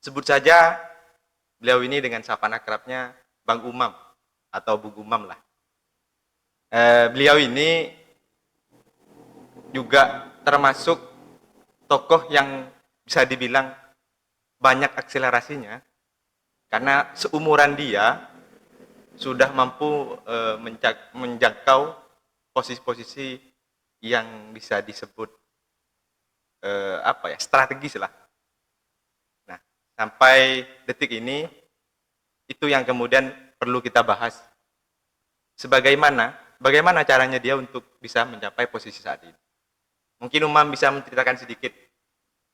Sebut saja beliau ini dengan sapaan akrabnya Bang Umam atau Bu Gumam lah. Beliau ini juga termasuk tokoh yang bisa dibilang banyak akselerasinya karena seumuran dia sudah mampu menjangkau posisi-posisi yang bisa disebut strategis lah. Nah, sampai detik ini itu yang kemudian perlu kita bahas. Bagaimana caranya dia untuk bisa mencapai posisi saat ini. Mungkin Umam bisa menceritakan sedikit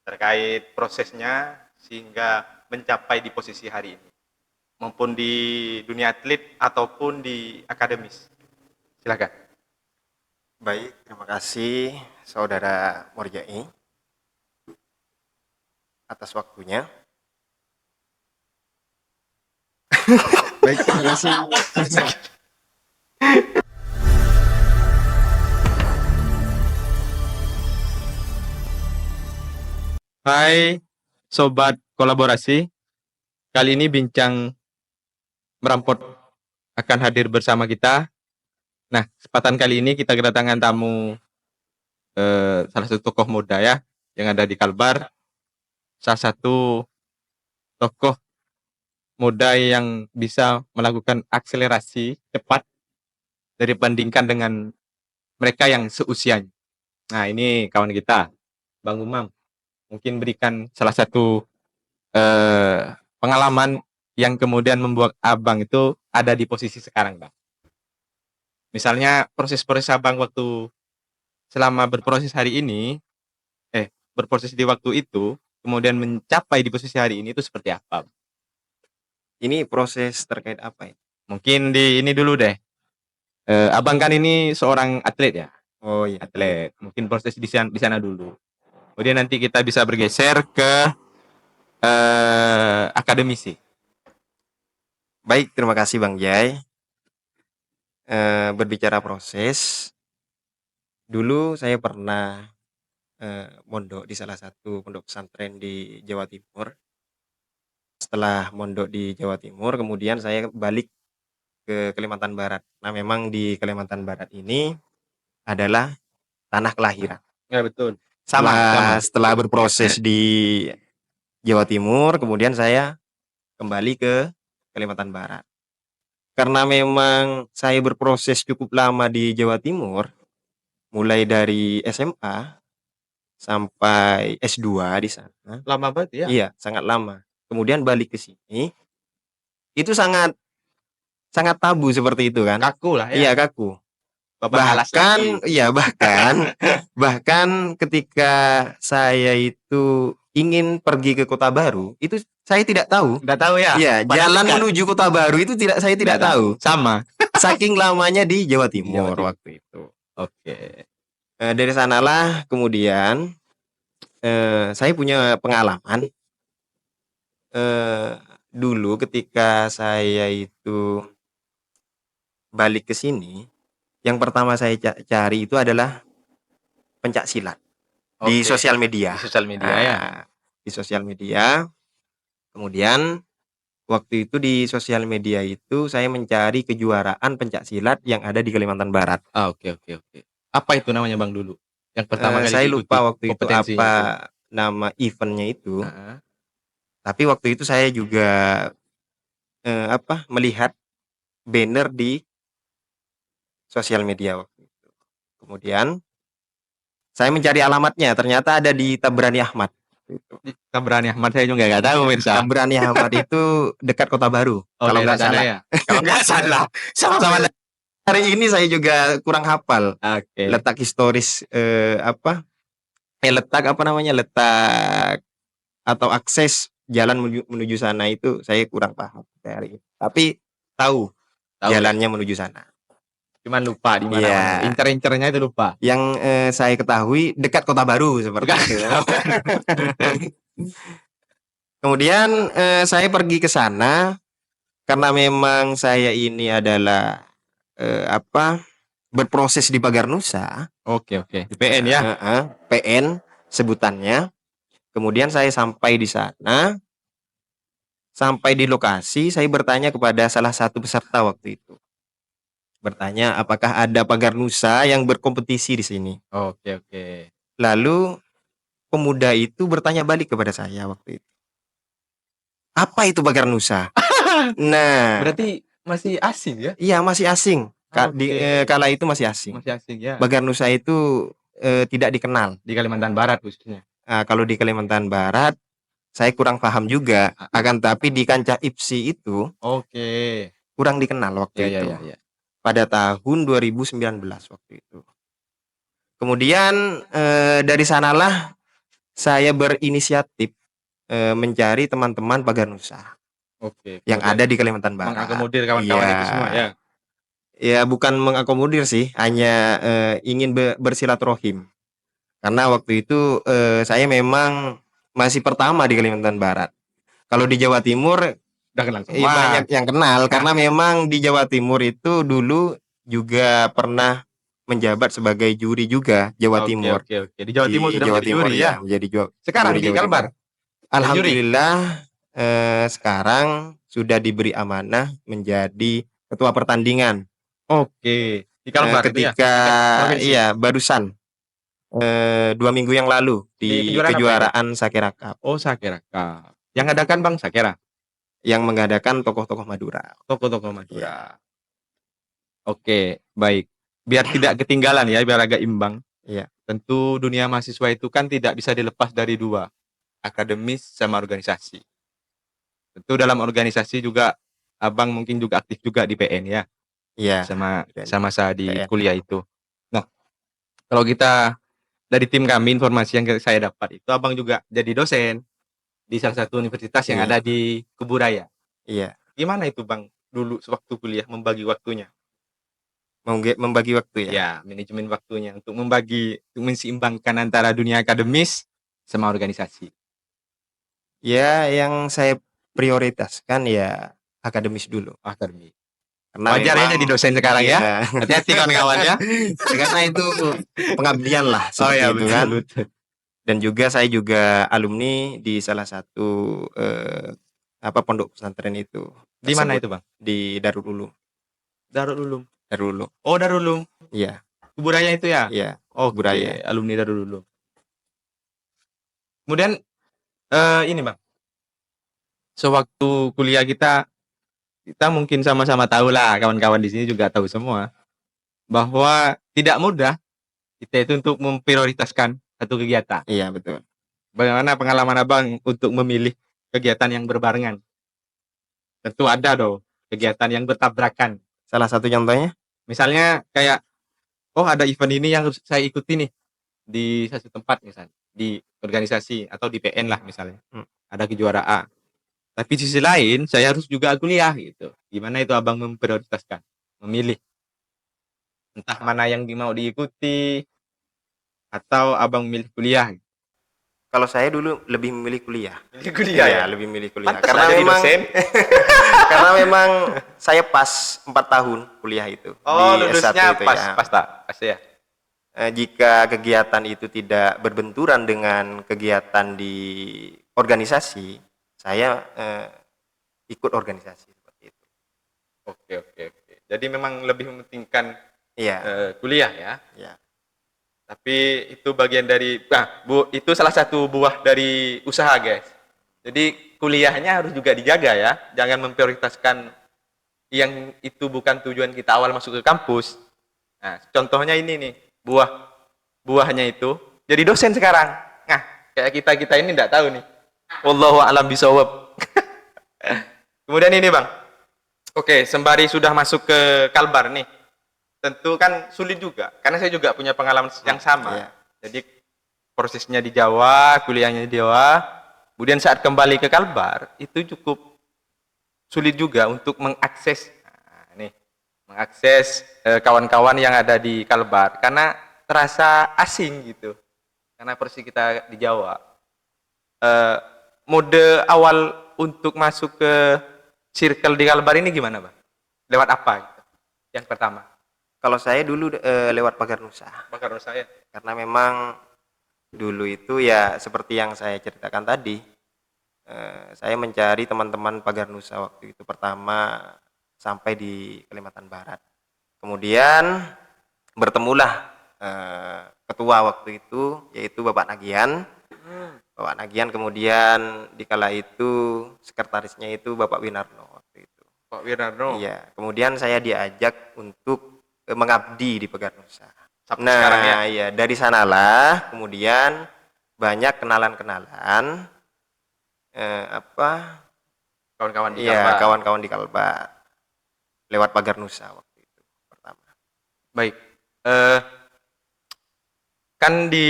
terkait prosesnya sehingga mencapai di posisi hari ini, maupun di dunia atlet ataupun di akademis. Silakan. Baik, terima kasih Saudara Morjai atas waktunya. Baik, terima kasih. Hai Sobat Kolaborasi, kali ini Bincang Merampot akan hadir bersama kita. Nah, kesempatan kali ini kita kedatangan tamu salah satu tokoh muda ya, yang ada di Kalbar. Salah satu tokoh muda yang bisa melakukan akselerasi cepat dari dibandingkan dengan mereka yang seusianya. Nah, ini kawan kita, Bang Umam. Mungkin berikan salah satu pengalaman yang kemudian membuat abang itu ada di posisi sekarang, Bang. Misalnya proses-proses abang waktu selama berproses hari ini, berproses di waktu itu, kemudian mencapai di posisi hari ini itu seperti apa? Ini proses terkait apa ya? Mungkin di ini dulu deh. Abang kan ini seorang atlet ya, Oh iya, atlet. Mungkin proses di sana dulu. Kemudian nanti kita bisa bergeser ke akademisi. baik, terima kasih Bang Jai. Berbicara proses, dulu saya pernah mondok di salah satu pondok pesantren di Jawa Timur. Setelah mondok di Jawa Timur, kemudian saya balik ke Kalimantan Barat. Nah, memang di Kalimantan Barat ini adalah tanah kelahiran. Ya betul. Setelah berproses di Jawa Timur, kemudian saya kembali ke Kalimantan Barat. Karena memang saya berproses cukup lama di Jawa Timur, mulai dari SMA sampai S2 di sana. Lama banget ya? Iya, sangat lama. Kemudian balik ke sini, itu sangat tabu seperti itu kan? Kaku lah ya. Iya, kaku. Bahkan ketika saya itu ingin pergi ke kota baru, itu saya tidak tahu. Nggak tahu ya? Iya, jalan menuju kota baru itu saya tidak tahu. Sama. Saking lamanya di Jawa Timur Jawa Timur. waktu itu. Oke. Dari sanalah kemudian saya punya pengalaman. Dulu ketika saya itu balik ke sini, yang pertama saya cari itu adalah pencak silat di sosial media. Di sosial media ya. Di sosial media. Kemudian waktu itu di sosial media itu saya mencari kejuaraan pencak silat yang ada di Kalimantan Barat. Oke. Apa itu namanya Bang dulu? Yang pertama kali Saya diikuti lupa waktu itu apa itu. nama eventnya itu. Tapi waktu itu saya juga melihat banner di sosial media waktu itu. Kemudian saya mencari alamatnya, ternyata ada di Tabrani Ahmad. Tabrani Ahmad saya juga nggak tahu Mirsa. Tabrani Ahmad itu dekat Kota Baru. Kalau nggak salah ya. Kalau nggak salah. Sama-sama hari ini saya juga kurang hafal. Oke. Letak historis letak atau akses jalan menuju sana itu saya kurang paham hari ini. Tapi tahu jalannya menuju sana. Cuman lupa di mana. Iya. Incer-incernya itu lupa. Yang saya ketahui dekat Kota Baru seperti itu. Kemudian saya pergi ke sana karena memang saya ini adalah berproses di Pagar Nusa. Oke. Di PN ya. PN sebutannya. Kemudian saya sampai di sana. Sampai di lokasi, saya bertanya kepada salah satu peserta waktu itu. Bertanya, apakah ada pagar nusa yang berkompetisi di sini? Oke, oke. Lalu pemuda itu bertanya balik kepada saya waktu itu. Apa itu pagar nusa? Nah, Berarti masih asing ya? iya masih asing. Oke. Kala itu masih asing. Masih asing ya. Pagar nusa itu tidak dikenal. Di Kalimantan Barat khususnya. Kalau di Kalimantan Barat, saya kurang paham juga. Akan tapi di kancah IPSI itu Oke. kurang dikenal Ya, waktu ya, itu. ya, ya. Pada tahun 2019 waktu itu. Kemudian dari sanalah saya berinisiatif mencari teman-teman pagar nusa Oke. yang Kemudian ada di Kalimantan Barat. mengakomodir kawan-kawan Iya. itu semua ya. Ya bukan mengakomodir sih, hanya ingin bersilaturahim. Karena waktu itu saya memang masih pertama di Kalimantan Barat. Kalau di Jawa Timur Udah kenal semua. banyak yang kenal karena memang di Jawa Timur itu dulu juga pernah menjabat sebagai juri juga Jawa Oke, Timur. oke, oke. Di Jawa Timur sudah Jawa menjadi Timur juri ya. menjadi Sekarang juri di Jawa Kalbar. Timur. Alhamdulillah sekarang sudah diberi amanah menjadi ketua pertandingan. Oke. Di Kalbar itu ya. Ketika Tingkat provinsi. iya barusan 2 minggu yang lalu Di di kejuaraan apa itu? kejuaraan Sakera Cup Oh, Sakera Cup. Yang adakan Bang Sakera. yang mengadakan tokoh-tokoh Madura. Tokoh-tokoh Madura. Oke, baik. Biar tidak ketinggalan ya, biar agak imbang. Iya. Tentu dunia mahasiswa itu kan tidak bisa dilepas dari dua, akademis sama organisasi. Tentu dalam organisasi juga Abang mungkin juga aktif juga di PN ya, Iya. sama saya di PN. kuliah itu. Nah, kalau kita dari tim kami informasi yang saya dapat itu Abang juga jadi dosen di salah satu universitas yang Iya. ada di Kuburaya. Iya. Gimana itu Bang dulu sewaktu kuliah membagi waktunya? Membagi waktu ya. Ya, manajemen waktunya untuk menseimbangkan antara dunia akademis sama organisasi. Ya, yang saya prioritaskan ya akademis dulu. Akademis. Karena Wajar ya jadi dosen sekarang ya. iya. Hati-hati kawan-kawan ya. Karena itu pengabdian lah Oh seperti ya, itu betul, kan. betul. Dan juga saya juga alumni di salah satu pondok pesantren itu. Di mana tersebut. itu, Bang? Di Darul Ulum. Darul Ulum. Darul Ulum. Oh, Darul Ulum. Iya. Kuburaya itu ya? Iya. Oke, Kuburaya. alumni Darul Ulum. Kemudian ini, Bang. Sewaktu kuliah kita mungkin sama-sama tahu lah, kawan-kawan di sini juga tahu semua bahwa tidak mudah kita itu untuk memprioritaskan satu kegiatan. Iya, betul. Bagaimana pengalaman Abang untuk memilih kegiatan yang berbarengan? Tentu ada dong kegiatan yang bertabrakan. Salah satu contohnya? Misalnya kayak, oh ada event ini yang harus saya ikuti nih di satu tempat misalnya, di organisasi atau di PN lah misalnya. Ada kejuaraan. Tapi di sisi lain saya harus juga kuliah gitu. Gimana itu Abang memprioritaskan, memilih entah mana yang mau diikuti atau Abang memilih kuliah? Kalau saya dulu lebih memilih kuliah. Milih kuliah Iya, ya? lebih memilih kuliah. Pantes Karena lah jadi memang dosen. karena memang saya pas 4 tahun kuliah itu Oh, di S1 lulusnya itu pas, ya. pas ya. Jika kegiatan itu tidak berbenturan dengan kegiatan di organisasi, saya ikut organisasi seperti itu. Oke, oke, oke. Jadi memang lebih mementingkan Iya. kuliah ya. Iya. Tapi itu bagian dari, itu salah satu buah dari usaha guys. Jadi kuliahnya harus juga dijaga ya. Jangan memprioritaskan yang itu bukan tujuan kita awal masuk ke kampus. Nah, contohnya ini nih, buahnya itu jadi dosen sekarang. Nah, kayak kita ini enggak tahu nih. Wallahu a'lam bishawab. Kemudian ini, Bang. Oke, sembari sudah masuk ke Kalbar nih. Tentu kan sulit juga karena saya juga punya pengalaman yang sama. Iya. Jadi prosesnya di Jawa, kuliahnya di Jawa, kemudian saat kembali ke Kalbar itu cukup sulit juga untuk mengakses kawan-kawan yang ada di Kalbar karena terasa asing gitu. Karena persis kita di Jawa. Mode awal untuk masuk ke circle di Kalbar ini gimana, Bang? Lewat apa gitu? Yang pertama. Kalau saya dulu lewat pagar nusa. Pagar nusa ya. Karena memang dulu itu ya seperti yang saya ceritakan tadi, saya mencari teman-teman Pagar Nusa waktu itu pertama sampai di Kalimantan Barat. Kemudian bertemulah ketua waktu itu, yaitu Bapak Nagian. Bapak Nagian, kemudian dikala itu sekretarisnya itu Bapak Winarno waktu itu. Pak Wirarno. Iya, kemudian saya diajak untuk mengabdi di Pagar Nusa. Sampai sekarang ya. Nah, iya, dari sanalah kemudian banyak kenalan-kenalan Kawan-kawan di iya, Kalbar. kawan-kawan di Kalbar lewat Pagar Nusa waktu itu pertama. Baik. Kan di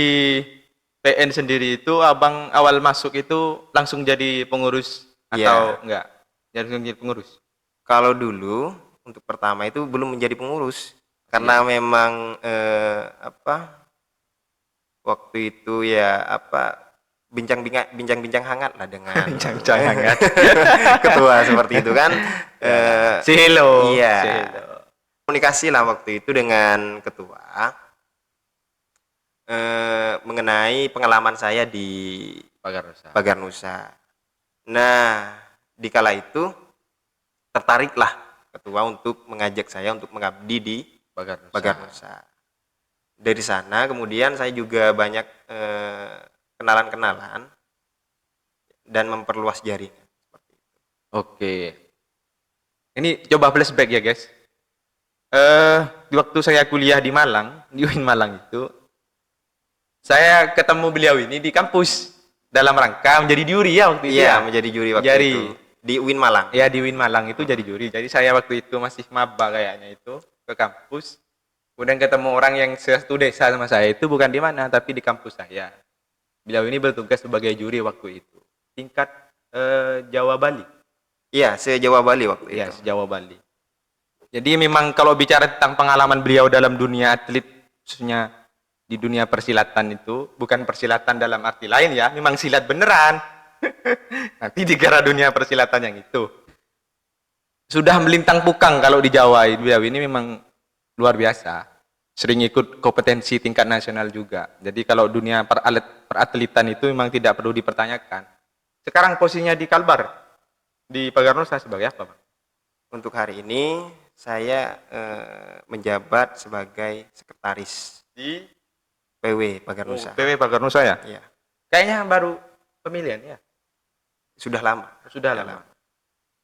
PN sendiri itu abang awal masuk itu langsung jadi pengurus atau Iya. enggak? Jadi pengurus. Kalau dulu untuk pertama itu belum menjadi pengurus karena memang waktu itu ya bincang-bincang hangat lah dengan Bincang-bincang hangat. ketua seperti itu kan. Si hello. Iya. Si hello. Komunikasi lah waktu itu dengan ketua mengenai pengalaman saya di Pagar Nusa. Pagar Nusa. Nah, dikala itu tertariklah ketua untuk mengajak saya untuk mengabdi di Pagar Nusa. Pagar Nusa. Dari sana kemudian saya juga banyak kenalan-kenalan dan memperluas jaringan seperti itu. Oke. Ini coba flashback ya guys. Di waktu saya kuliah di Malang, di UIN Malang itu, saya ketemu beliau ini di kampus dalam rangka menjadi juri ya waktu itu. Iya, Ya? menjadi juri waktu Juri. itu di UIN Malang. Ya di UIN Malang itu jadi juri. Jadi saya waktu itu masih maba kayaknya itu ke kampus. Kemudian ketemu orang yang satu desa sama saya itu bukan di mana tapi di kampus saya. Beliau ini bertugas sebagai juri waktu itu. Tingkat Jawa Bali. Iya, se-Jawa Bali waktu Iya, itu. Jawa Bali. Jadi memang kalau bicara tentang pengalaman beliau dalam dunia atlet, khususnya di dunia persilatan itu, bukan persilatan dalam arti lain ya, memang silat beneran. Nanti dikira dunia persilatan yang itu. Sudah melintang pukang kalau di Jawa, beliau ini memang luar biasa. Sering ikut kompetensi tingkat nasional juga. Jadi kalau dunia peratletan itu memang tidak perlu dipertanyakan. Sekarang posisinya di Kalbar, di Pagar Nusa sebagai apa, Bang? Untuk hari ini saya menjabat sebagai sekretaris Di PW Pagar Nusa. PW Pagar Nusa ya? Iya, Kayaknya baru pemilihan ya? sudah lama. Sudah lama.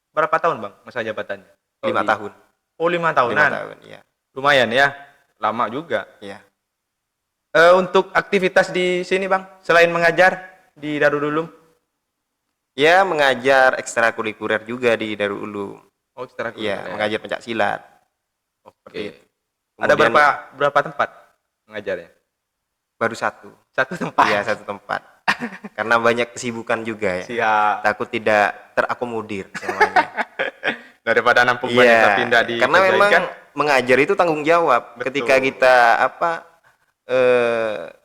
Berapa tahun Bang masa jabatannya? 5 tahun. Oh 5 tahunan. 5 tahun, iya. Lumayan ya, lama juga. Iya. Untuk aktivitas di sini Bang, selain mengajar di Darul Ulum? Ya, mengajar ekstrakurikuler juga di Darul Ulum. Oh ekstrakurikuler. Iya, mengajar pencak silat. Oke. itu. Ada Kemudian berapa tempat mengajarnya? baru satu. Satu tempat. Iya, satu tempat. Karena banyak kesibukan juga ya. Siap. Takut tidak terakomodir semuanya. Daripada nampung banyak Iya, tapi tidak karena memang dikerjakan. mengajar itu tanggung jawab. Betul. Ketika kita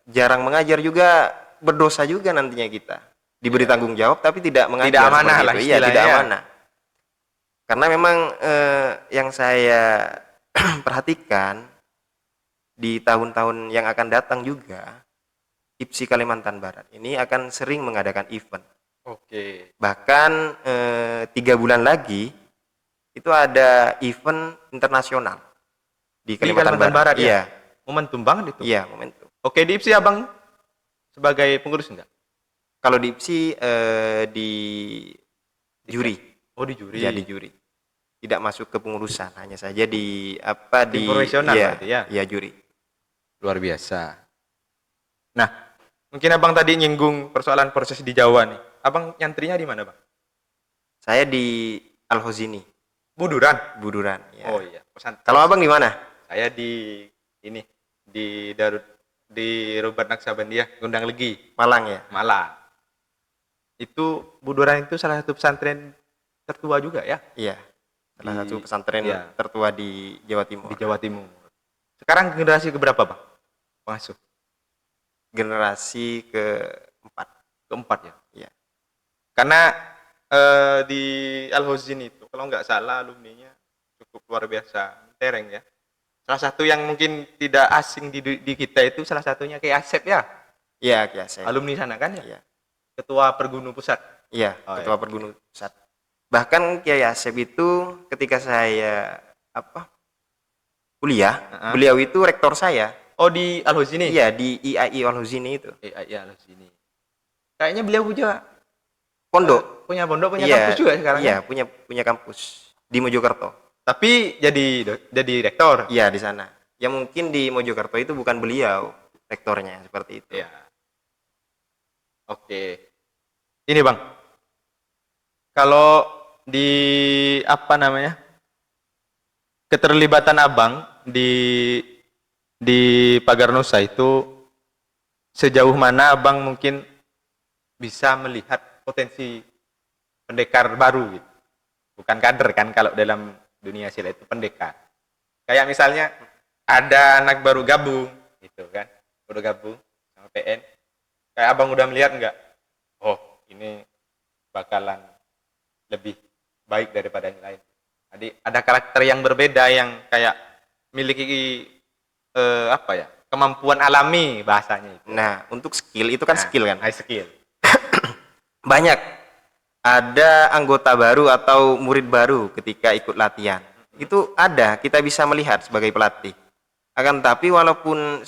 jarang mengajar juga berdosa juga nantinya kita. Diberi tanggung jawab tapi tidak mengajar. Tidak amanah seperti lah itu. Iya, istilahnya tidak ya. amanah. Karena memang yang saya perhatikan di tahun-tahun yang akan datang juga IPSI Kalimantan Barat ini akan sering mengadakan event. Oke. Bahkan 3 bulan lagi itu ada event internasional di Kalimantan, Barat. ya? Iya, Momentum banget itu. iya, momentum. Oke, di IPSI Abang sebagai pengurus enggak? Kalau di IPSI di juri, Oh, di juri. jadi juri. Tidak masuk ke pengurusan, hanya saja di Tim profesional iya, berarti ya? iya, juri. Luar biasa. Nah, mungkin Abang tadi nyinggung persoalan proses di Jawa nih. Abang nyantrinya di mana, Bang? Saya di Al-Hozini, Buduran. Buduran. Ya. Oh iya, pesantren. Kalau abang di mana? Saya di ini di Rubat Naksabandia, Gondang Legi, Malang ya. Malang. Itu Buduran itu salah satu pesantren tertua juga ya Iya. Salah satu pesantren iya, tertua di Jawa Timur. di Jawa Timur. Sekarang generasi keberapa, Bang? Pengasuh Generasi keempat. keempat ya. Iya. Karena di Al-Hozin itu kalau nggak salah alumninya cukup luar biasa, tereng ya. Salah satu yang mungkin tidak asing di kita itu salah satunya kayak Asep ya, Iya, Ki Asep. alumni sana kan ya. Iya. Ketua Pergunu Pusat. Iya, Oh ya. Ketua Pergunu Pusat. Bahkan Kiai Asep itu ketika saya kuliah, Heeh. beliau itu rektor saya. Oh di Al-Huz ini? Iya, di IAI Al-Huzini itu. Iya Al-Huz ini. Kayaknya beliau punya Pondok. punya pondok, punya kampus Iya, juga sekarang kan? iya, punya punya kampus di Mojokerto. Tapi jadi rektor. Iya, di sana. Ya mungkin di Mojokerto itu bukan beliau rektornya seperti itu. Iya. Oke. Ini Bang, kalau di apa namanya? Keterlibatan Abang di Pagar Nusa itu sejauh mana Abang mungkin bisa melihat potensi pendekar baru gitu. Bukan kader kan kalau dalam dunia silat itu pendekar. Kayak misalnya ada anak baru gabung gitu kan. Baru gabung sama PN. Kayak Abang udah melihat nggak? Oh, ini bakalan lebih baik daripada yang lain. Jadi ada karakter yang berbeda yang kayak miliki apa ya? Kemampuan alami bahasanya itu. Nah, untuk skill itu kan skill kan. High skill. Banyak ada anggota baru atau murid baru ketika ikut latihan. Itu ada, kita bisa melihat sebagai pelatih. Akan tapi walaupun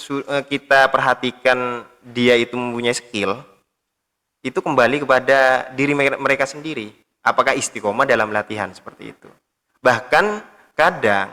kita perhatikan dia itu mempunyai skill, itu kembali kepada diri mereka sendiri. Apakah istiqomah dalam latihan seperti itu. Bahkan kadang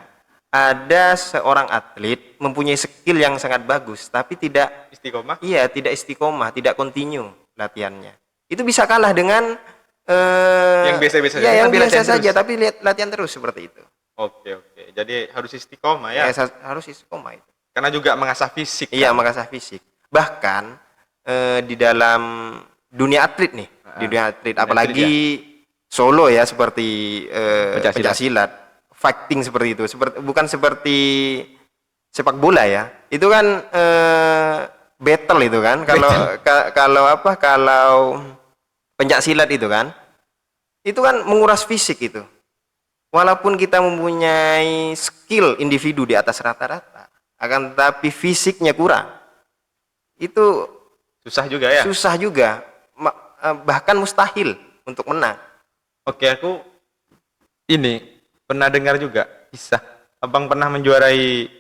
ada seorang atlet mempunyai skill yang sangat bagus, tapi tidak Istiqomah. iya, tidak istiqomah, tidak continue latihannya. Itu bisa kalah dengan Yang biasa-biasa ya, saja, yang tapi biasa latihan saja, terus. tapi lihat latihan terus seperti itu. Oke. Jadi harus istiqomah ya. Ya, harus istiqomah itu. Karena juga mengasah fisik. Iya, kan? mengasah fisik. Bahkan di dalam dunia atlet nih, di dunia atlet, apalagi solo ya, seperti pencaksilat, fighting seperti itu, bukan seperti sepak bola ya. Itu kan battle itu kan. Kalau pencaksilat itu kan menguras fisik itu. Walaupun kita mempunyai skill individu di atas rata-rata, akan tetapi fisiknya kurang, itu Susah juga ya. susah juga, bahkan mustahil untuk menang. Oke, aku ini pernah dengar juga kisah Abang pernah menjuarai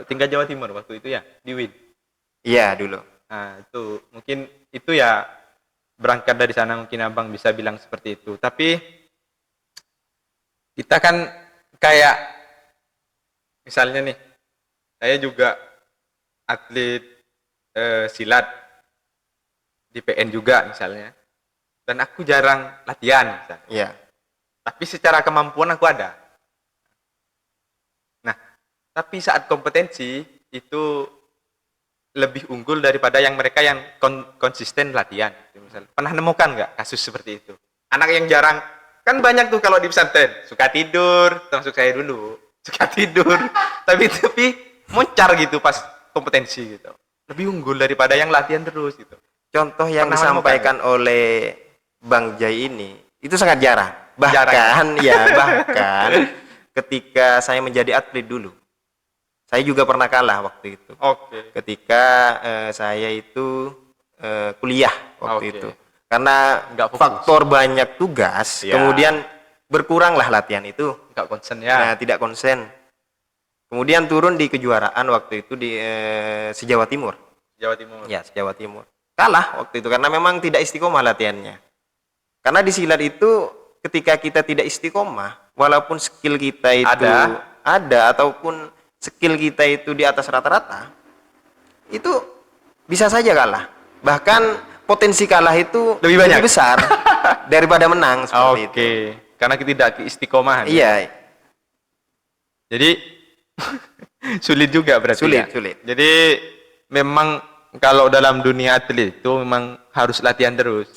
tingkat Jawa Timur waktu itu ya di WIN. Iya dulu. Nah, itu mungkin itu ya berangkat dari sana mungkin Abang bisa bilang seperti itu. Tapi kita kan kayak misalnya nih, saya juga atlet silat di PN juga misalnya. Dan aku jarang latihan misalnya. Iya. Tapi secara kemampuan aku ada. Nah, tapi saat kompetensi itu lebih unggul daripada yang mereka yang konsisten latihan. Misalnya, pernah nemukan nggak kasus seperti itu? Anak yang jarang, kan banyak tuh kalau di pesantren, suka tidur, termasuk saya dulu, suka tidur, tapi moncar gitu pas kompetensi gitu. Lebih unggul daripada yang latihan terus gitu. Contoh yang Pernah disampaikan oleh Bang Jai ini itu sangat jarang. Bahkan bahkan ketika saya menjadi atlet dulu, saya juga pernah kalah waktu itu. Oke. Ketika saya itu kuliah waktu itu, karena Nggak fokus. faktor banyak tugas, Iya. kemudian berkuranglah latihan itu. Nggak konsen ya. Nah, tidak konsen. Kemudian turun di kejuaraan waktu itu di se-Jawa Timur. Jawa Timur. Ya, se-Jawa Timur. Kalah waktu itu karena memang tidak istiqomah latihannya. Karena di silat itu ketika kita tidak istiqomah, walaupun skill kita itu ada ataupun skill kita itu di atas rata-rata, itu bisa saja kalah. Bahkan potensi kalah itu Lebih banyak? besar daripada menang seperti itu. Oke. Karena kita tidak istiqomah. Iya, Jadi sulit juga berarti. sulit, ya? sulit. Jadi memang kalau dalam dunia atlet itu memang harus latihan terus.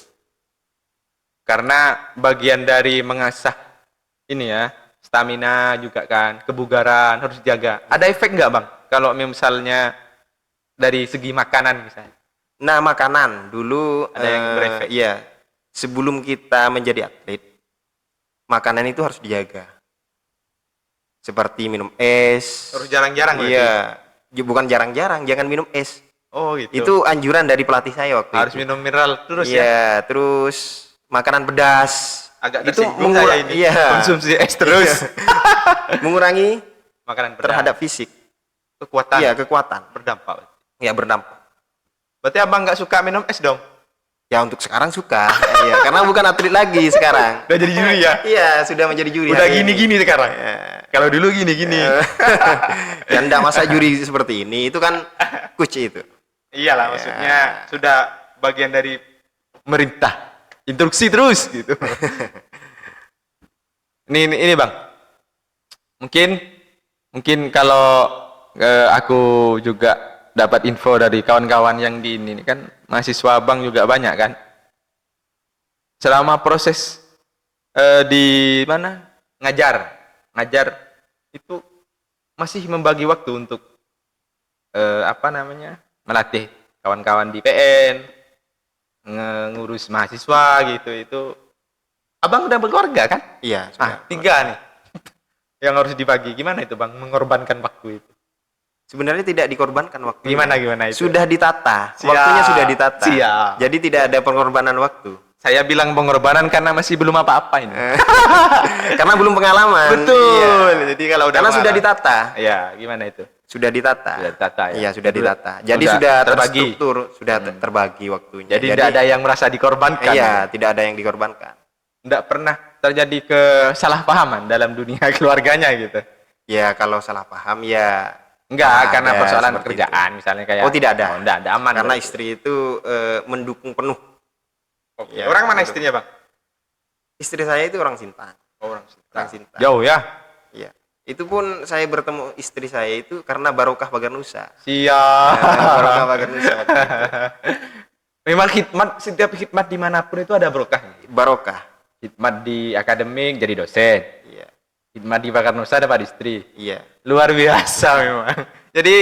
Karena bagian dari mengasah ini ya, stamina juga kan, kebugaran harus dijaga. Ada efek nggak Bang? Kalau misalnya dari segi makanan misalnya. Nah, makanan dulu Ada yang berefek. Iya. Sebelum kita menjadi atlet, makanan itu harus dijaga. Seperti minum es. Harus jarang-jarang berarti. Iya. Bukan jarang-jarang, jangan minum es. Oh gitu. Itu anjuran dari pelatih saya waktu Harus itu. minum mineral terus ya. Iya, terus makanan pedas. Agak Itu tersinggung saya ini. iya. Konsumsi es terus. Mengurangi Makanan pedas. terhadap fisik. Kekuatan. Iya, kekuatan. Berdampak. Ya berdampak. Berarti abang nggak suka minum es dong? Ya untuk sekarang suka. Iya, karena bukan atlet lagi sekarang. Udah jadi juri ya? Iya, sudah menjadi juri. Udah hari ini. gini-gini sekarang. Ya. Kalau dulu gini-gini. Ya enggak masa juri seperti ini. Itu kan coach itu. Iyalah, Ya. maksudnya sudah bagian dari pemerintah. Instruksi terus gitu. Ini bang. Mungkin kalau aku juga dapat info dari kawan-kawan yang di ini kan mahasiswa bang juga banyak kan. Selama proses di mana ngajar itu masih membagi waktu untuk melatih kawan-kawan di PN, ngurus mahasiswa gitu. Itu abang udah berkeluarga kan? Iya, sudah. 3 nih yang harus dibagi. Gimana itu bang mengorbankan waktu itu? Sebenarnya tidak dikorbankan waktu. Gimana itu? Sudah ditata. Siap. Waktunya sudah ditata. Siap. Jadi tidak ada pengorbanan waktu. Saya bilang pengorbanan karena masih belum apa-apa ini. Karena belum pengalaman. Betul. Iya. Jadi kalau udah Karena sudah pengalaman- ditata. Iya, gimana itu? Sudah ditata. Sudah ditata ya. Iya, sudah Jadi ditata. Jadi sudah sudah terbagi. terstruktur, sudah terbagi waktunya. Jadi tidak ada yang merasa dikorbankan. Iya, tidak ada yang dikorbankan. Tidak pernah terjadi kesalahpahaman dalam dunia keluarganya gitu. Ya, kalau salah paham ya Enggak, karena ada persoalan seperti pekerjaan misalnya kayak. Oh, tidak ada. Oh, enggak ada, aman. karena berarti. istri itu mendukung penuh. Oke. Ya, Orang mana betul. istrinya, Bang? Istri saya itu orang Sintang. Orang Orang Sintang. Jauh ya. Iya. Itu pun saya bertemu istri saya itu karena Barokah Baganusa. Siap. Barokah Baganusa. waktu itu. Memang setiap khidmat dimanapun itu ada berkah. Barokah. Khidmat di akademik jadi dosen. Iya. Khidmat di Baganusa dapat istri. Iya. Luar biasa memang. Jadi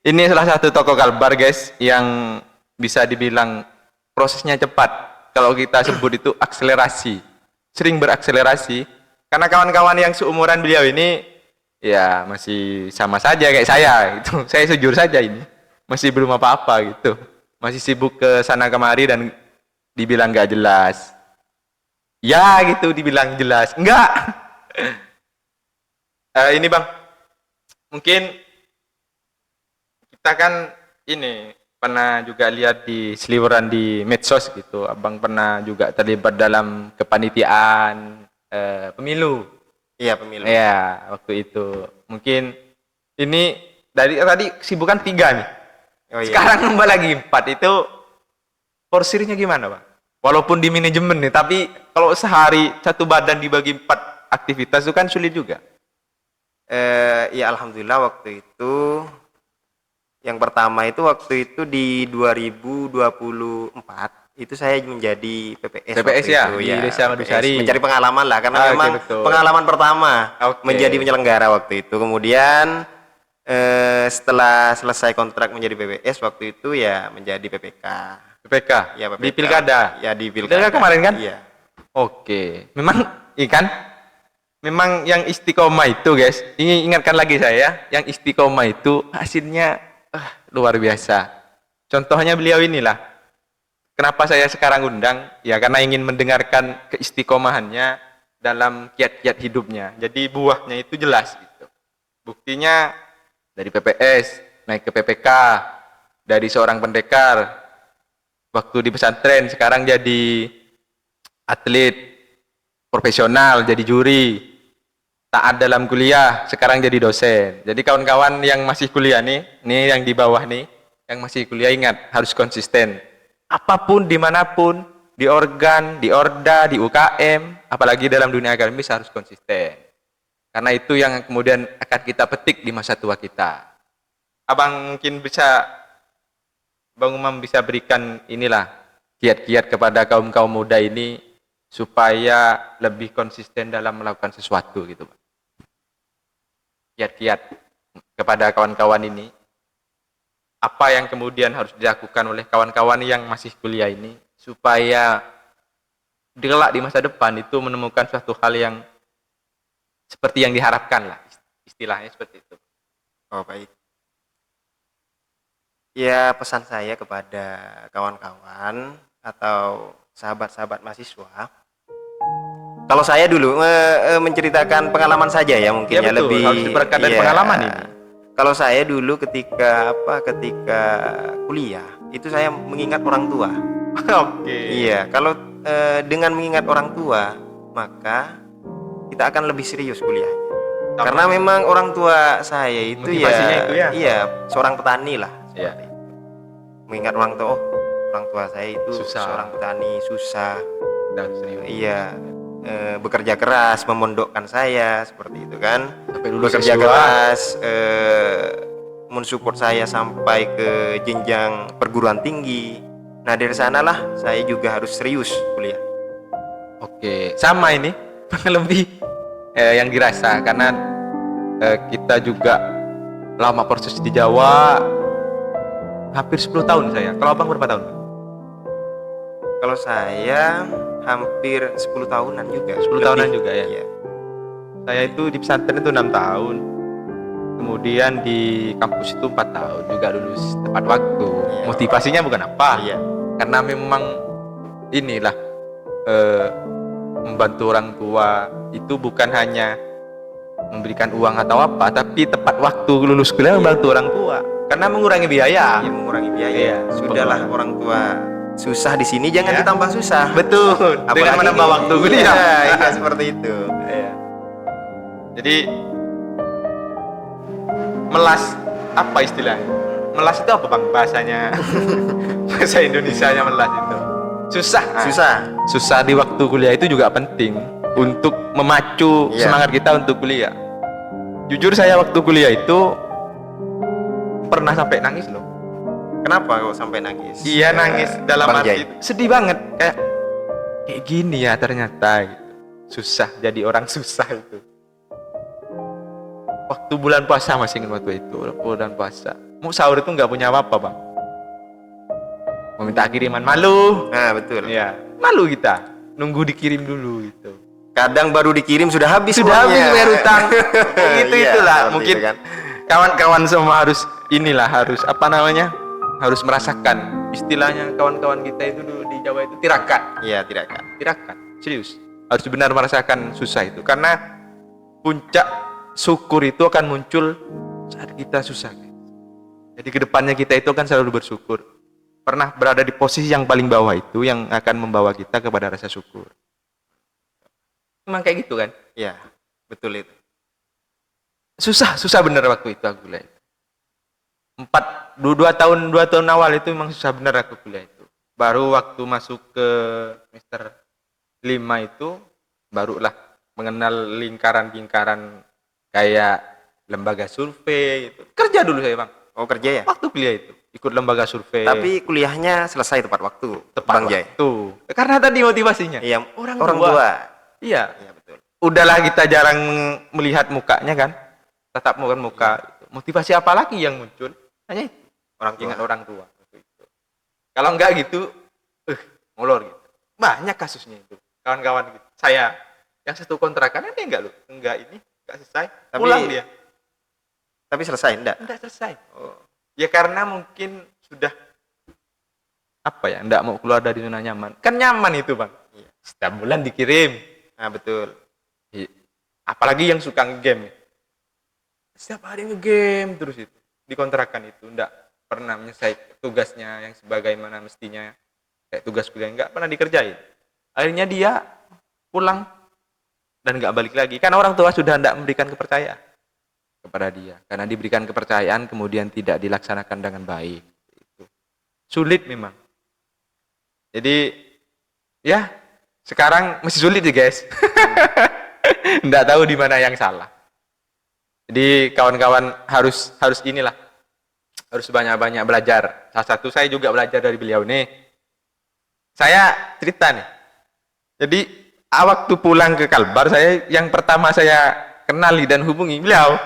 ini salah satu tokoh Kalbar guys yang bisa dibilang prosesnya cepat. Kalau kita sebut itu akselerasi. Sering berakselerasi. Karena kawan-kawan yang seumuran beliau ini ya masih sama saja kayak saya gitu. Saya jujur saja ini. Masih belum apa-apa gitu. Masih sibuk ke sana kemari dan dibilang gak jelas. Ya gitu dibilang jelas. Enggak. Ini Bang. Mungkin kita kan ini pernah juga lihat di seliweran di medsos gitu. Abang pernah juga terlibat dalam kepanitiaan pemilu. Iya, pemilu. Ya, waktu itu. Mungkin ini dari tadi kesibukan 3 nih. Oh, iya. Sekarang nambah lagi 4. Itu porsirnya gimana, Bang? Walaupun di manajemen nih, tapi kalau sehari satu badan dibagi 4 aktivitas itu kan sulit juga. Ya alhamdulillah waktu itu yang pertama itu waktu itu di 2024 itu saya menjadi PPS waktu ya, itu, di Desa Madusari. mencari pengalaman lah karena Oke, memang betul. pengalaman pertama Oke. menjadi penyelenggara waktu itu. Kemudian setelah selesai kontrak menjadi PPS waktu itu ya menjadi PPK. PPK Ya, PPK. di pilkada. Ya di pilkada. Pilkada kemarin kan? Iya. Oke. Memang ikan memang yang istiqomah itu, guys. Ini ingatkan lagi saya, yang istiqomah itu hasilnya luar biasa. Contohnya beliau inilah. Kenapa saya sekarang undang? Ya karena ingin mendengarkan keistiqomahannya dalam kiat-kiat hidupnya. Jadi buahnya itu jelas gitu. Buktinya dari PPS naik ke PPK, dari seorang pendekar waktu di pesantren sekarang jadi atlet profesional, jadi juri, taat dalam kuliah, sekarang jadi dosen. Jadi kawan-kawan yang masih kuliah nih yang di bawah nih, yang masih kuliah ingat harus konsisten. Apapun, dimanapun, di organ, di orda, di UKM, apalagi dalam dunia akademis harus konsisten. Karena itu yang kemudian akan kita petik di masa tua kita. Abang mungkin Bang Umam bisa berikan inilah kiat-kiat kepada kaum-kaum muda ini supaya lebih konsisten dalam melakukan sesuatu gitu, Pak. Kiat-kiat kepada kawan-kawan ini. Apa yang kemudian harus dilakukan oleh kawan-kawan yang masih kuliah ini supaya kelak di masa depan itu menemukan suatu hal yang seperti yang diharapkan lah, istilahnya seperti itu. Oh baik. Ya pesan saya kepada kawan-kawan atau sahabat-sahabat mahasiswa, kalau saya dulu menceritakan pengalaman saja ya mungkin Iya ya betul, lebih harus berangkat dari ya. pengalaman ini. Kalau saya dulu ketika kuliah itu saya mengingat orang tua. Oke. Iya, kalau dengan mengingat orang tua maka kita akan lebih serius kuliahnya. Sama. Karena memang orang tua saya itu Motivasinya itu ya? iya seorang petani lah. Iya. Seperti itu. Mengingat orang tua, oh orang tua saya itu Susah. seorang petani susah. Dan serius. Iya, bekerja keras memondokkan saya seperti itu kan. Sampai lulus Bekerja S2. keras, mensupport saya sampai ke jenjang perguruan tinggi. Nah dari sanalah saya juga harus serius kuliah. Oke, sama ini lebih yang dirasa karena kita juga lama proses di Jawa, hampir 10 tahun saya. Kalau abang berapa tahun? Kalau saya hampir 10 tahunan juga. 10 tahunan juga ya? Iya. Saya itu di pesantren itu 6 tahun. Kemudian di kampus itu 4 tahun juga lulus tepat waktu. Iya. Motivasinya bukan apa? Iya. Karena memang inilah membantu orang tua itu bukan hanya memberikan uang atau apa, tapi tepat waktu lulus kuliah membantu orang tua. Karena mengurangi biaya. Iya, mengurangi biaya. Iya. Sudahlah orang tua susah di sini jangan Iya. ditambah susah. Betul. Dengan Apalagi menambah ini. waktu kuliah. Iya, seperti itu. Iya. Jadi melas apa istilahnya? Melas itu apa bang bahasanya? Bahasa Indonesianya melas itu. Susah. Susah di waktu kuliah itu juga penting untuk memacu Iya. semangat kita untuk kuliah. Jujur saya waktu kuliah itu pernah sampai nangis loh. Kenapa kok sampai nangis? Iya nangis dalam Bang arti Jai. sedih banget kayak gini ya ternyata gitu. Susah jadi orang susah itu. Waktu bulan puasa masih ingat waktu itu bulan puasa. Mau sahur itu nggak punya apa-apa bang. Mau minta kiriman malu. Nah betul. Ya malu kita nunggu dikirim dulu gitu. Kadang baru dikirim sudah habis. Sudah habis uangnya. bayar utang. Gitu Iya, itulah seperti mungkin itu kan. kawan-kawan semua harus harus apa namanya harus merasakan istilahnya kawan-kawan kita itu dulu di Jawa itu tirakat. Iya tirakat. Tirakat serius harus benar merasakan susah itu karena puncak syukur itu akan muncul saat kita susah. Jadi kedepannya kita itu akan selalu bersyukur. Pernah berada di posisi yang paling bawah itu yang akan membawa kita kepada rasa syukur. Emang kayak gitu kan? Iya betul itu. Susah bener waktu itu aku kuliah. 2 tahun awal itu memang susah bener aku kuliah itu. Baru waktu masuk ke semester 5 itu barulah mengenal lingkaran-lingkaran kayak lembaga survei itu. Kerja dulu saya, Bang. Oh kerja ya? Waktu kuliah itu ikut lembaga survei. Tapi kuliahnya selesai tepat waktu. tepat Bang Jai. waktu. Karena tadi motivasinya. Iya Orang orang tua. tua. Iya. Iya betul. Udahlah kita jarang melihat mukanya kan. Tetap bukan muka. Motivasi apa lagi yang muncul? Hanya itu. Orang tua. Ingat orang tua. Kalau enggak gitu, molor gitu. Banyak kasusnya itu. Kawan-kawan gitu. Saya yang satu kontrakan ini enggak loh. Enggak selesai. Tapi- Pulang dia. Tapi selesai enggak? Enggak selesai. Oh. Ya karena mungkin sudah apa ya, enggak mau keluar dari zona nyaman. Kan nyaman itu, Bang. Iya. Setiap bulan dikirim. Nah betul. Apalagi yang suka nge-game. Setiap hari nge-game terus itu. Di kontrakan itu enggak pernah menyelesaikan tugasnya yang sebagaimana mestinya. Kayak tugas kuliah enggak pernah dikerjain. Akhirnya dia pulang dan enggak balik lagi. Karena orang tua sudah enggak memberikan kepercayaan kepada dia. Karena diberikan kepercayaan kemudian tidak dilaksanakan dengan baik. Itu sulit memang. Jadi ya sekarang masih sulit ya guys. Nggak tahu di mana yang salah. Jadi kawan-kawan harus inilah, harus banyak-banyak belajar. Salah satu saya juga belajar dari beliau nih. Saya cerita nih. Jadi waktu pulang ke Kalbar, saya yang pertama saya kenali dan hubungi beliau.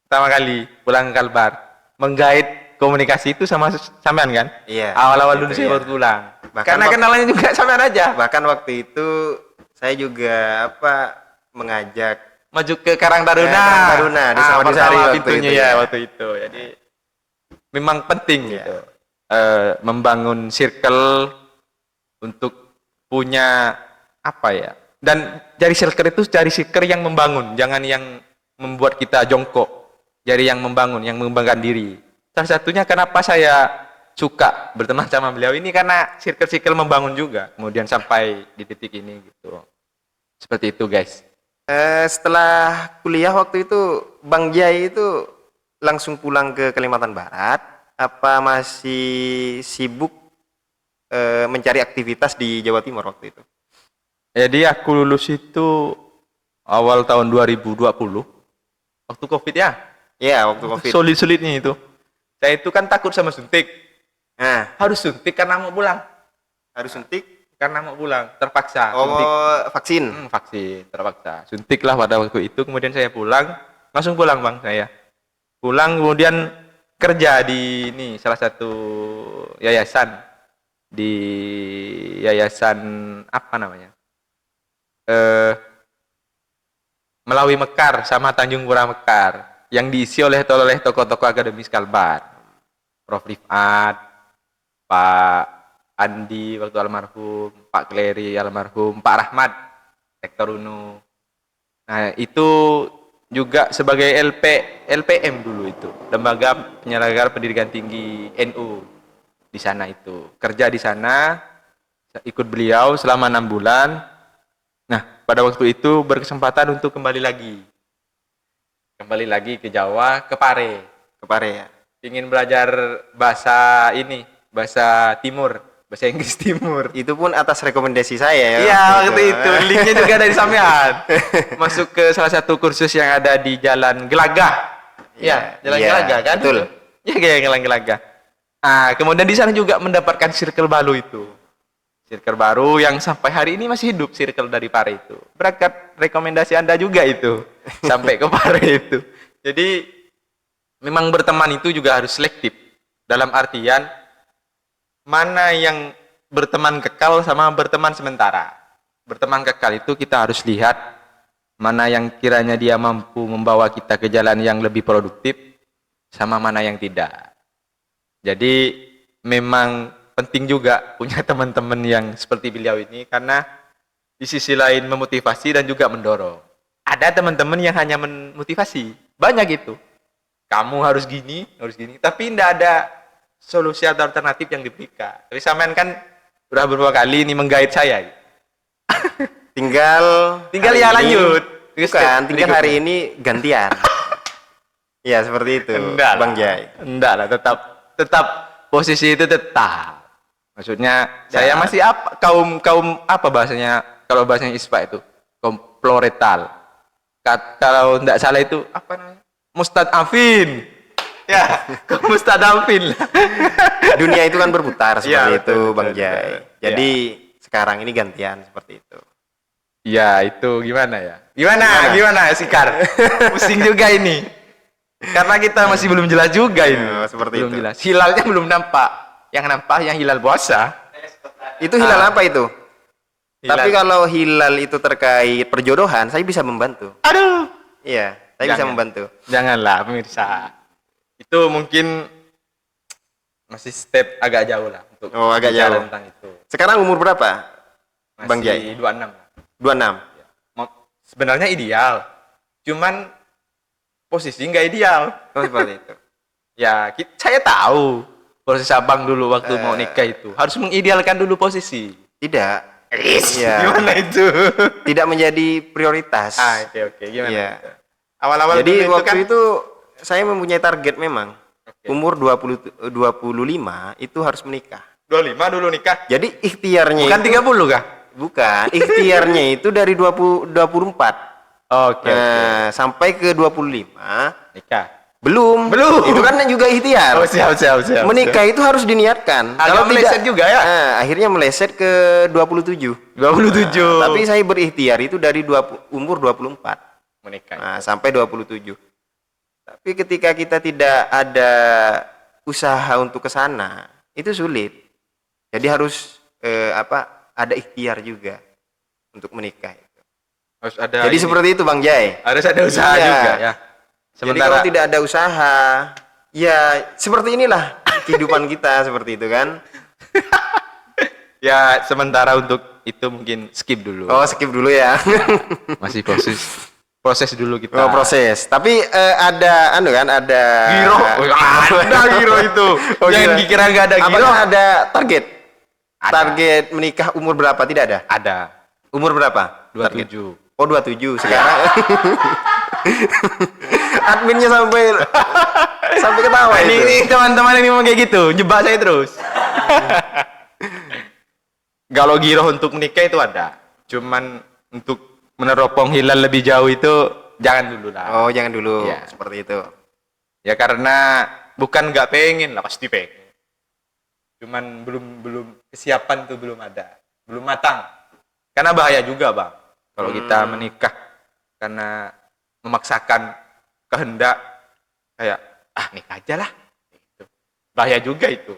Pertama kali pulang ke Kalbar, menggait komunikasi itu sama sampean kan? Iya. Awal-awal gitu dulu saya ya. baru pulang. Bahkan Karena kenalannya juga sampean aja. Bahkan waktu itu saya juga mengajak Maju ke Karang Taruna. Karang Taruna di Sawadisari pertama waktu pintunya itu ya ya. waktu itu. Jadi memang penting Iya. gitu. Membangun circle untuk punya apa ya? Dan dari circle itu cari circle yang membangun, jangan yang membuat kita jongkok. Cari yang membangun, yang mengembangkan diri. Salah satunya kenapa saya suka berteman sama beliau ini karena circle-circle membangun juga. Kemudian sampai di titik ini gitu. Seperti itu, guys. Setelah kuliah waktu itu Bang Jai itu langsung pulang ke Kalimantan Barat, apa masih sibuk mencari aktivitas di Jawa Timur waktu itu? Jadi aku lulus itu awal tahun 2020. Waktu Covid ya. Ya, waktu Covid. Sulit-sulitnya itu. Saya itu kan takut sama suntik. Nah, Harus suntik karena mau pulang. harus suntik. Karena mau pulang, terpaksa. Suntik. Vaksin. Vaksin, terpaksa. Suntik lah pada waktu itu. Kemudian saya pulang. Langsung pulang, Bang, saya. Pulang kemudian kerja di ini salah satu yayasan. Di yayasan apa namanya? Melawi Mekar sama Tanjung Pura Mekar yang diisi oleh tokoh-tokoh akademis Kalbar. Prof. Rifat, Pak Andi waktu almarhum, Pak Kleri almarhum, Pak Rahmat, Rektor UNU. Nah, itu juga sebagai LPM dulu itu, Lembaga Penyelenggara Pendidikan Tinggi NU di sana itu. Kerja di sana, ikut beliau selama 6 bulan. Nah, pada waktu itu berkesempatan untuk kembali lagi ke Jawa, ke Pare. Ke Pare ya. Ingin belajar bahasa bahasa Timur, bahasa Inggris Timur. Itu pun atas rekomendasi saya ya. Iya, waktu itu. Linknya juga dari sampean. Masuk ke salah satu kursus yang ada di Jalan Gelagah. Iya, Jalan Gelagah kan? Betul. Iya, kayak Jalan Gelagah. Nah, kemudian di sana juga mendapatkan circle baru itu. Circle baru yang sampai hari ini masih hidup, circle dari Pare itu. Berkat rekomendasi Anda juga itu. Sampai ke Pare itu. Jadi memang berteman itu juga harus selektif. Dalam artian mana yang berteman kekal sama berteman sementara. Berteman kekal itu kita harus lihat mana yang kiranya dia mampu membawa kita ke jalan yang lebih produktif sama mana yang tidak. Jadi memang penting juga punya teman-teman yang seperti beliau ini karena di sisi lain memotivasi dan juga mendorong. Ada teman-teman yang hanya memotivasi, banyak itu. Kamu harus gini, tapi tidak ada solusi atau alternatif yang diberikan. Tapi sampean kan udah beberapa kali ini menggait saya. Tinggal ya lanjut. Bukan, tinggal hari ini gantian. Ya, seperti itu, Enggak Bang lah. Jai. Enggak lah, tetap posisi itu tetap. Maksudnya saya masih kaum apa bahasanya, kalau bahasanya ISPA itu kaum proletal. Kalau tidak salah itu apa namanya? Mustadafin. Ya, kaum mustadafin lah. Dunia itu kan berputar seperti Ya, itu, betul, Bang betul, Jai. betul. Jadi sekarang ini gantian seperti itu. Ya, itu gimana ya? Gimana Sikar? Pusing juga ini. Karena kita masih belum jelas juga ini. Ya, seperti belum itu. jelas. Hilalnya belum nampak. Yang nampak yang hilal puasa. Itu hilal apa itu? Hilal. Tapi kalau hilal itu terkait perjodohan, saya bisa membantu. Aduh. Iya, saya bisa Jangan. membantu. Janganlah pemirsa. Itu mungkin masih step agak jauh lah untuk Oh, agak bicara jauh. tentang itu. Sekarang umur berapa? Masih Bang Jai? 26. 26. Sebenarnya ideal. Cuman posisi nggak ideal. Oh, seperti itu. Ya, saya tahu proses abang dulu waktu mau nikah itu harus mengidealkan dulu posisi. Tidak. Iya. Gimana itu? Tidak menjadi prioritas. Oke. Gimana? Iya. itu? Awal-awal Jadi dulu waktu kan, itu saya mempunyai target memang. Oke. Umur 25 itu harus menikah. 25 dulu nikah. Jadi ikhtiarnya Bukan itu 30 kah? bukan, ikhtiarnya itu dari 24. Oke. Nah, sampai ke 25 Nikah. belum. Itu kan juga ikhtiar. Oh, siap. Menikah itu harus diniatkan. Agak meleset juga ya? Akhirnya meleset ke 27. 27. Tapi saya berikhtiar itu dari umur 24. Menikah. Nah, sampai 27. Tapi ketika kita tidak ada usaha untuk ke sana, itu sulit. Jadi harus ada ikhtiar juga untuk menikah. Harus ada. Jadi ini. seperti itu Bang Jai. Harus ada usaha Iya. juga ya. Jadi kalau tidak ada usaha, Ya, seperti inilah kehidupan kita seperti itu kan. Ya, sementara untuk itu mungkin skip dulu. Oh, skip dulu ya. Masih proses dulu kita. Oh, proses. Tapi ada ada Giro. Ada giro itu. Oh, Jangan gila. dikira nggak ada giro. Apakah ada target? Ada. Target menikah umur berapa? Tidak ada. Ada. Umur berapa? Target. 27. Oh, 27 sekarang. Adminnya sampai ketawa itu. Ini teman-teman ini mau kayak gitu, jebak saya terus. Kalau giro untuk menikah itu ada. Cuman untuk meneropong hilal lebih jauh itu jangan dulu lah. Oh, jangan dulu. Iya. Seperti itu. Ya karena bukan nggak pengen lah, pasti pengen. Cuman belum kesiapan tuh belum ada, belum matang. Karena bahaya juga bang, kalau kita menikah karena memaksakan kehendak kayak nikah aja lah. Gitu. Bahaya juga itu.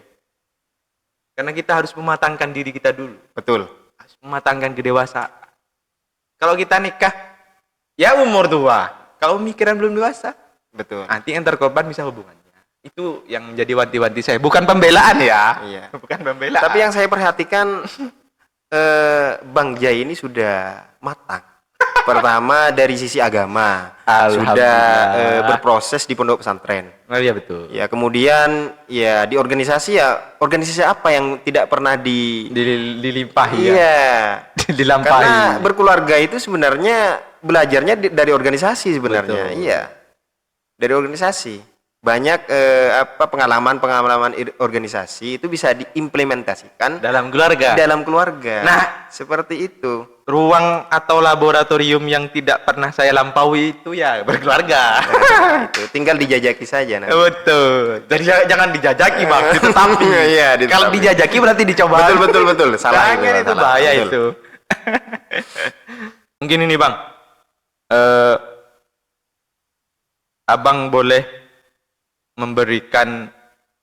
Karena kita harus mematangkan diri kita dulu, Betul. harus mematangkan kedewasaan. Kalau kita nikah, ya umur tua. Kalau pemikiran belum dewasa, Betul. nanti yang terkorban bisa hubungannya. Itu yang menjadi wanti-wanti saya. Bukan pembelaan ya. Iya. Bukan pembelaan. Tapi yang saya perhatikan Bang Jai ini sudah matang. Pertama dari sisi agama sudah berproses di pondok pesantren. Oh iya betul. Ya kemudian ya di organisasi apa yang tidak pernah Dilimpahi ya. Iya. Dilampahi. Karena berkeluarga itu sebenarnya belajarnya dari organisasi sebenarnya. Betul. Iya. Dari organisasi. Banyak pengalaman organisasi itu bisa diimplementasikan Dalam keluarga. dalam keluarga. Nah, seperti itu. ruang atau laboratorium yang tidak pernah saya lampaui itu ya berkeluarga. Nah, itu tinggal dijajaki saja nanti. Betul. Jadi jangan dijajaki bang, ditetapi. Iya, ditetapi. Kalau dijajaki berarti dicoba. Betul. Salah Jangan itu salah. bahaya Betul. itu. Mungkin ini bang, abang boleh memberikan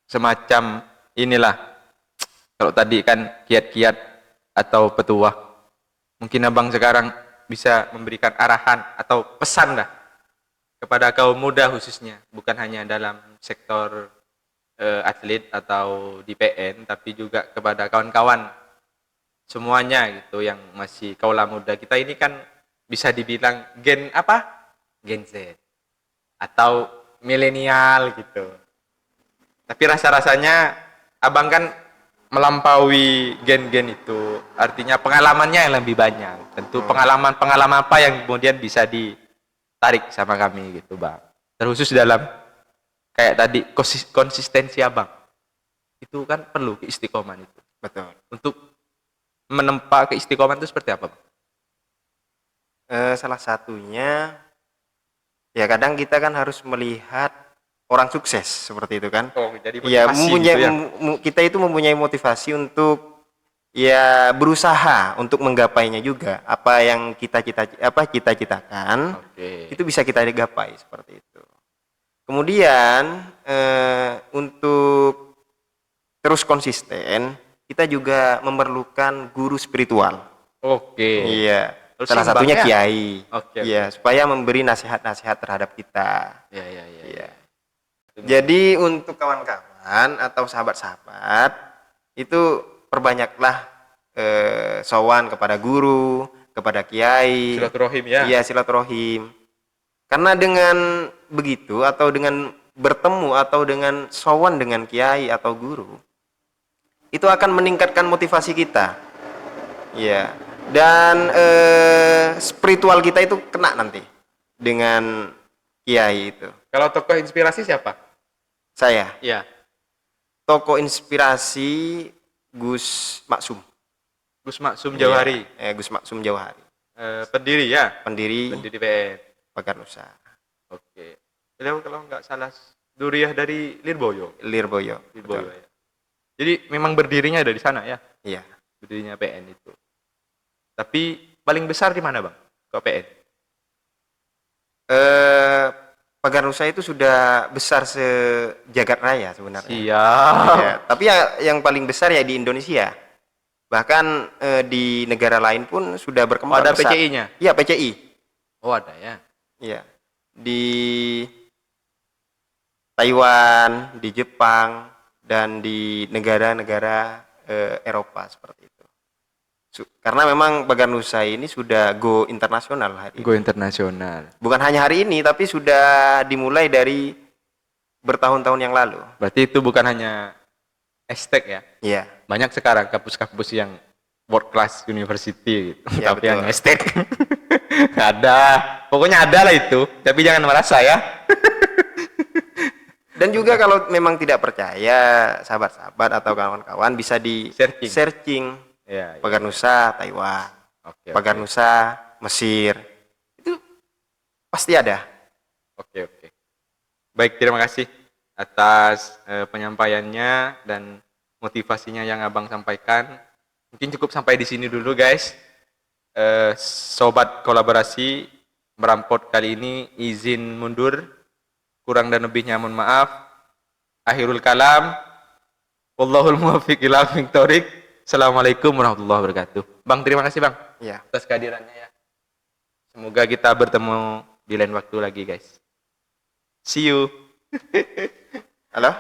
semacam inilah. Kalau tadi kan kiat-kiat atau petuah. Mungkin abang sekarang bisa memberikan arahan atau pesan lah kepada kaum muda khususnya, bukan hanya dalam sektor atlet atau di PN, tapi juga kepada kawan-kawan semuanya gitu yang masih kaula muda. Kita ini kan bisa dibilang gen apa? Gen Z atau milenial gitu. Tapi rasa-rasanya abang kan melampaui gen-gen itu, artinya pengalamannya yang lebih banyak. Tentu pengalaman-pengalaman apa yang kemudian bisa ditarik sama kami gitu bang. Terkhusus dalam kayak tadi konsistensi abang. Itu kan perlu keistiqomahan itu. Betul. Untuk menempa keistiqomahan itu seperti apa bang? Salah satunya ya kadang kita kan harus melihat orang sukses seperti itu kan. Oh, jadi Ya, motivasi mempunyai gitu ya. kita itu mempunyai motivasi untuk ya berusaha untuk menggapainya juga. Apa yang kita cita-citakan Oke. itu bisa kita gapai seperti itu. Kemudian untuk terus konsisten, kita juga memerlukan guru spiritual. Oke. Iya. Terus Salah satunya seimbangnya? kiai. Oke. Iya, supaya memberi nasihat-nasihat terhadap kita. Ya. Iya. Jadi untuk kawan-kawan atau sahabat-sahabat itu perbanyaklah sowan kepada guru, kepada kiai. Silaturahim ya. Iya, silaturahim. Karena dengan begitu atau dengan bertemu atau dengan sowan dengan kiai atau guru, itu akan meningkatkan motivasi kita. Iya. Dan spiritual kita itu kena nanti dengan kiai itu. Kalau tokoh inspirasi siapa? Saya, Ya. tokoh inspirasi Gus Maksum. Gus Maksum Jauhari. Iya, Gus Maksum Jauhari. Pendiri ya. Pendiri Pendiri PN. Pagar Nusa, Oke. Beliau kalau nggak salah Duriah dari Lirboyo. Lirboyo. Lirboyo Betul. ya. Jadi memang berdirinya dari sana ya. Iya. Berdirinya PN itu. Tapi paling besar di mana bang? Kok PN? Pagar Nusa itu sudah besar sejagat raya sebenarnya. Siap. Ya, tapi ya yang paling besar ya di Indonesia. Bahkan di negara lain pun sudah Oh, berkembang ada besar. PCI-nya? Iya, PCI. Oh ada ya. Iya. Di Taiwan, di Jepang, dan di negara-negara Eropa seperti itu. Karena memang Baganusa ini sudah go internasional hari Go ini. internasional. Bukan hanya hari ini, tapi sudah dimulai dari bertahun-tahun yang lalu. Berarti itu bukan hanya estek ya. Iya, Banyak sekarang kampus-kampus yang world class university gitu. Ya, Tapi betul. yang estek. Ada. Pokoknya ada lah itu. Tapi jangan merasa ya. Dan juga kalau memang tidak percaya, sahabat-sahabat atau kawan-kawan bisa di Searching. searching Ya, ya. Baganusa Taiwan, Oke. Baganusa Mesir. Itu pasti ada. Oke. Baik, terima kasih atas penyampaiannya dan motivasinya yang Abang sampaikan. Mungkin cukup sampai di sini dulu, guys. Sobat kolaborasi merampot kali ini izin mundur. Kurang dan lebihnya mohon maaf. Akhirul kalam. Wallahul muwaffiq ila aqwamit thoriq. Assalamualaikum warahmatullahi wabarakatuh. Bang, terima kasih, Bang, Ya. atas kehadirannya ya. Semoga kita bertemu di lain waktu lagi, guys. See you. Halo?